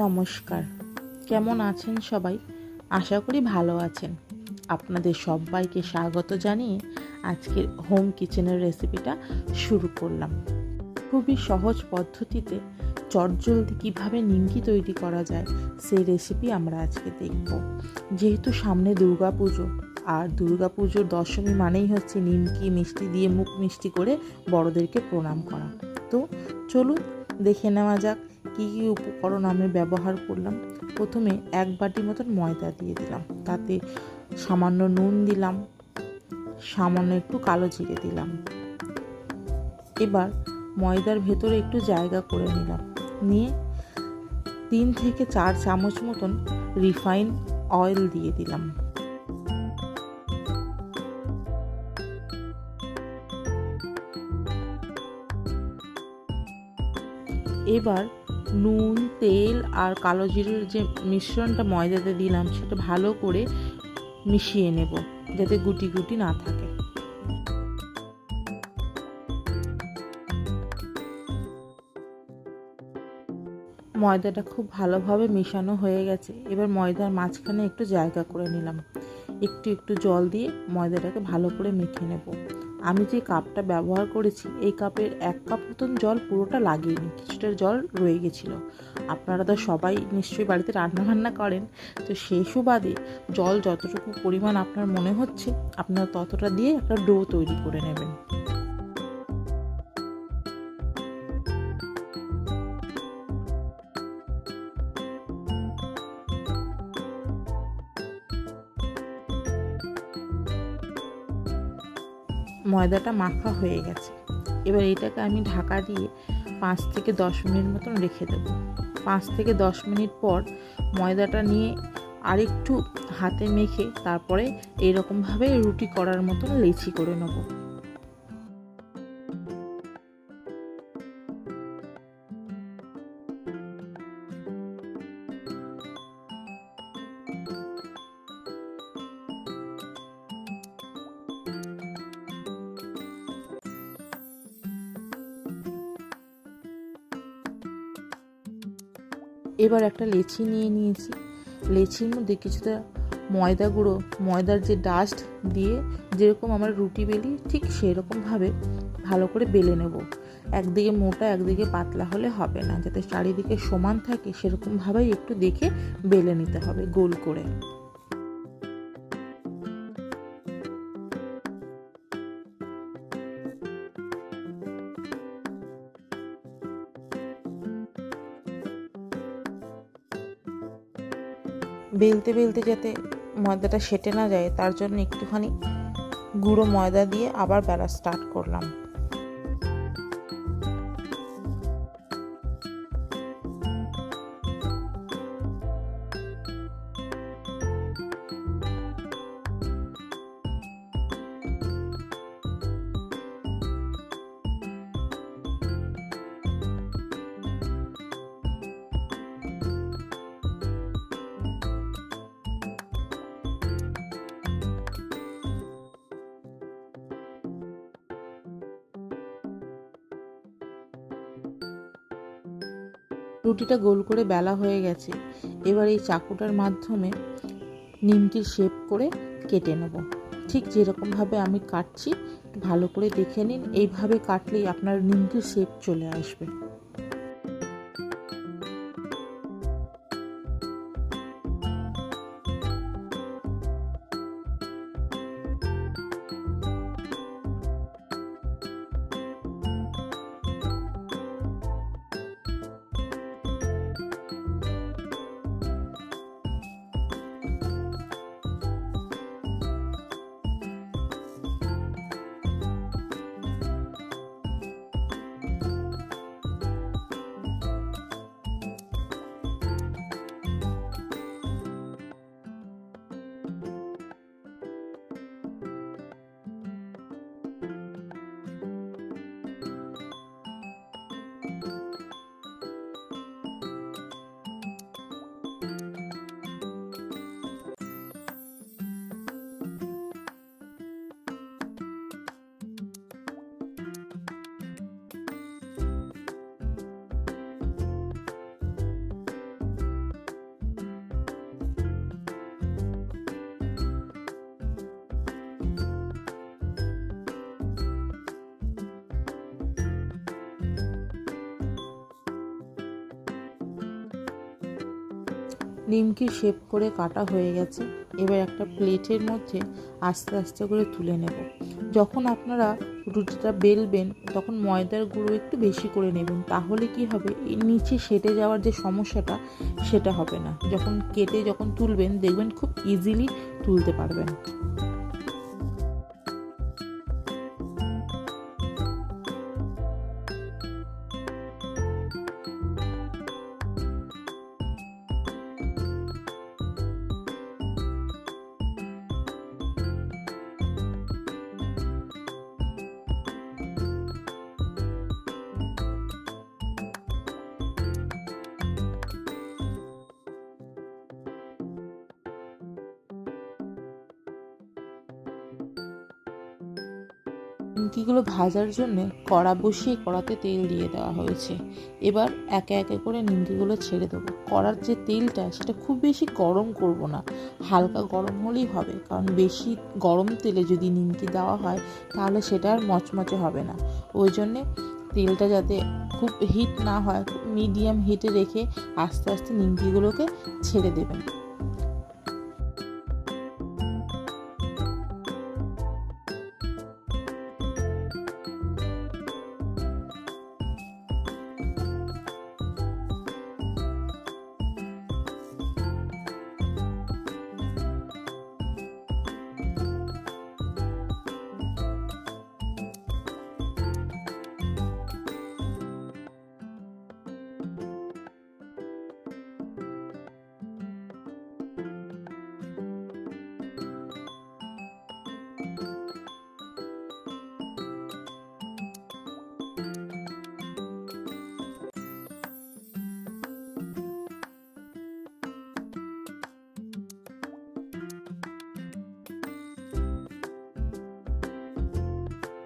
নমস্কার। কেমন আছেন সবাই? আশা করি ভালো আছেন। আপনাদের সবাইকে স্বাগত জানিয়ে আজকের হোম কিচেনের রেসিপিটা শুরু করলাম। খুবই সহজ পদ্ধতিতে চটজলদি কীভাবে নিমকি তৈরি করা যায় সেই রেসিপি আমরা আজকে দেখব। যেহেতু সামনে দুর্গাপুজো, আর দুর্গাপুজোর দশমী মানেই হচ্ছে নিমকি মিষ্টি দিয়ে মুখ মিষ্টি করে বড়দেরকে প্রণাম করা। তো চলুন দেখে নেওয়া যাক কী কী উপকরণ আমি ব্যবহার করলাম। প্রথমে 1 বাটি মতন ময়দা দিয়ে দিলাম, তাতে সামান্য নুন দিলাম, সামান্য একটু কালো জিরে দিলাম। এবার ময়দার ভেতরে একটু জায়গা করে নিলাম, নিয়ে 3 থেকে 4 চামচ মতন রিফাইন অয়েল দিয়ে দিলাম। এবার নুন, তেল আর কালো জিরের যে মিশ্রণটা ময়দাতে দিলাম সেটা ভালো করে মিশিয়ে নেব, যাতে গুটি গুটি না থাকে। ময়দাটা খুব ভালোভাবে মেশানো হয়ে গেছে। এবার ময়দার মাঝখানে একটু জায়গা করে নিলাম, একটু একটু জল দিয়ে ময়দাটাকে ভালো করে মেখে নেব। আমি যে কাপটা ব্যবহার করেছি এই কাপের 1 কাপ মতন জল পুরোটা লাগেনি, কিছুটা জল রয়ে গেছিলো। আপনারা তো সবাই নিশ্চয়ই বাড়িতে রান্নাবান্না করেন, তো সেই সুবাদে জল যতটুকু পরিমাণ আপনার মনে হচ্ছে আপনারা ততটা দিয়ে একটা ডো তৈরি করে নেবেন। ময়দাটা মাখা হয়ে গেছে। এবার এটাকে আমি ঢাকা দিয়ে 5 থেকে 10 মিনিট মতন রেখে দেবো। 5 থেকে 10 মিনিট পর ময়দাটা নিয়ে আরেকটু হাতে মেখে তারপরে এরকমভাবে রুটি করার মতন লেচি করে নেব। এবার একটা লেচি নিয়ে নিয়েছি, লেচির মধ্যে কিছুটা ময়দা গুঁড়ো, ময়দার যে ডাস্ট দিয়ে যেরকম আমরা রুটি বেলি ঠিক সেরকমভাবে ভালো করে বেলে নেব। একদিকে মোটা একদিকে পাতলা হলে হবে না, যাতে চারিদিকে সমান থাকে সেরকমভাবেই একটু দেখে বেলে নিতে হবে গোল করে। বেলতে বেলতে যাতে ময়দাটা সেটে না যায় তার জন্য একটুখানি গুঁড়ো ময়দা দিয়ে আবার বেলা স্টার্ট করলাম। রুটিটা গোল করে বেলা হয়ে গেছে। এবার এই চাকুটার মাধ্যমে নিমকির শেপ করে কেটে নেব। ঠিক যেরকমভাবে আমি কাটছি ভালো করে দেখে নিন, এইভাবে কাটলেই আপনার নিমকির শেপ চলে আসবে। নিমকি শেপ করে কাটা হয়ে গেছে। এবার একটা প্লেটের মধ্যে আস্তে আস্তে করে তুলে নেব। যখন আপনারা রুটিটা বেলবেন তখন ময়দার গুঁড়ো একটু বেশি করে নেবেন, তাহলে কি হবে, এই নিচে সেটে যাওয়ার যে সমস্যাটা সেটা হবে না। যখন তুলবেন দেখবেন খুব ইজিলি তুলতে পারবেন। নিমকিগুলো ভাজার জন্য কড়া বসিয়ে কড়াতে তেল দিয়ে দেওয়া হয়েছে। এবার একে একে করে নিমকিগুলো ছেড়ে দেবো। কড়ার যে তেলটা সেটা খুব বেশি গরম করব না, হালকা গরম হলেই হবে, কারণ বেশি গরম তেলে যদি নিমকি দেওয়া হয় তাহলে সেটা আর মচমচে হবে না। ওই জন্যে তেলটা যাতে খুব হিট না হয়, মিডিয়াম হিটে রেখে আস্তে আস্তে নিমকিগুলোকে ছেড়ে দেবেন।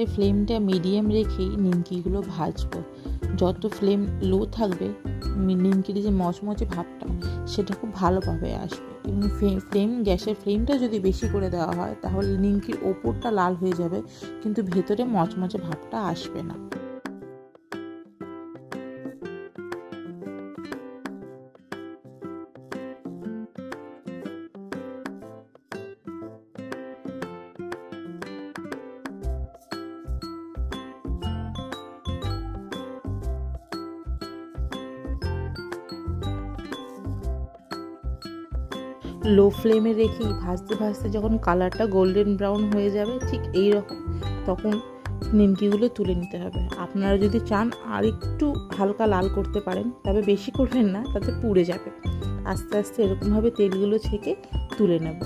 এই ফ্লেমটা মিডিয়াম রেখেই নিমকিগুলো ভাজবো। যত ফ্লেম লো থাকবে নিমকির যে মচমচে ভাবটা সেটা খুব ভালোভাবে আসবে। এবং গ্যাসের ফ্লেমটা যদি বেশি করে দেওয়া হয় তাহলে নিমকির ওপরটা লাল হয়ে যাবে, কিন্তু ভেতরে মচমচে ভাবটা আসবে না। লো ফ্লেমে রেখেই ভাজতে ভাজতে যখন কালারটা গোল্ডেন ব্রাউন হয়ে যাবে ঠিক এই রকম, তখন নিমকিগুলো তুলে নিতে হবে। আপনারা যদি চান আর একটু হালকা লাল করতে পারেন, তবে বেশি করবেন না, তাতে পুড়ে যাবে। আস্তে আস্তে এরকমভাবে তেলগুলো ছেঁকে তুলে নেব।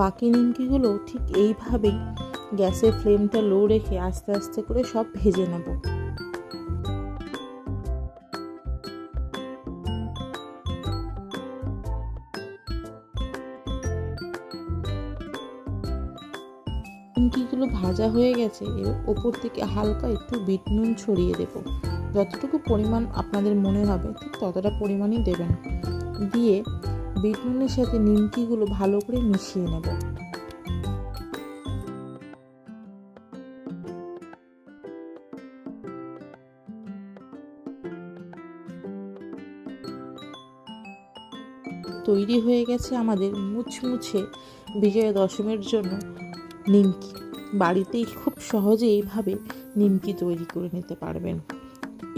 বাকি নিমকিগুলো ঠিক এইভাবেই গ্যাসের ফ্লেমটা লো রেখে আস্তে আস্তে করে সব ভেজে নেব। নিমকিগুলো ভাজা হয়ে গেছে, এর ওপর থেকে হালকা একটু বিট নুন ছড়িয়ে দেব। যতটুকু পরিমাণ আপনাদের মনে হবে ঠিক ততটা পরিমাণই দেবেন। দিয়ে বিট নুনের সাথে নিমকিগুলো ভালো করে মিশিয়ে নেব। তৈরি হয়ে গেছে আমাদের মুচমুচে বিজয়া দশমীর জন্য নিমকি। বাড়িতেই খুব সহজে এইভাবে নিমকি তৈরি করে নিতে পারবেন।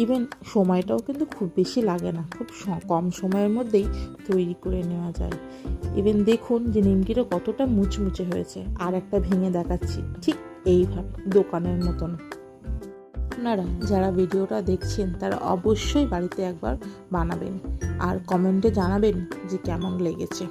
ইভেন সময়টাও কিন্তু খুব বেশি লাগে না, খুব কম সময়ের মধ্যেই তৈরি করে নেওয়া যায়। ইভেন দেখুন যে নিমকিটা কতটা মুচমুচে হয়েছে। আর একটা ভেঙে দেখাচ্ছি, ঠিক এইভাবে দোকানের মতন। আপনারা যারা ভিডিওটা দেখছেন তারা অবশ্যই বাড়িতে একবার বানাবেন আর কমেন্টে জানাবেন যে কেমন লেগেছে।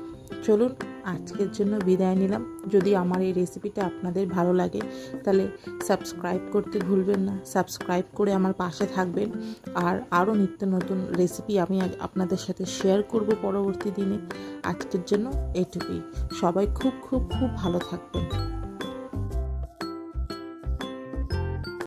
চলুন আজকের জন্য বিদায় নিলাম। যদি আমার এই রেসিপিটা আপনাদের ভালো লাগে তাহলে সাবস্ক্রাইব করতে ভুলবেন না, সাবস্ক্রাইব করে আমার পাশে থাকবেন। আর আরও নিত্য নতুন রেসিপি আমি আপনাদের সাথে শেয়ার করব পরবর্তী দিনে। আজকের জন্য এইটুকুই। সবাই খুব খুব খুব ভালো থাকবেন।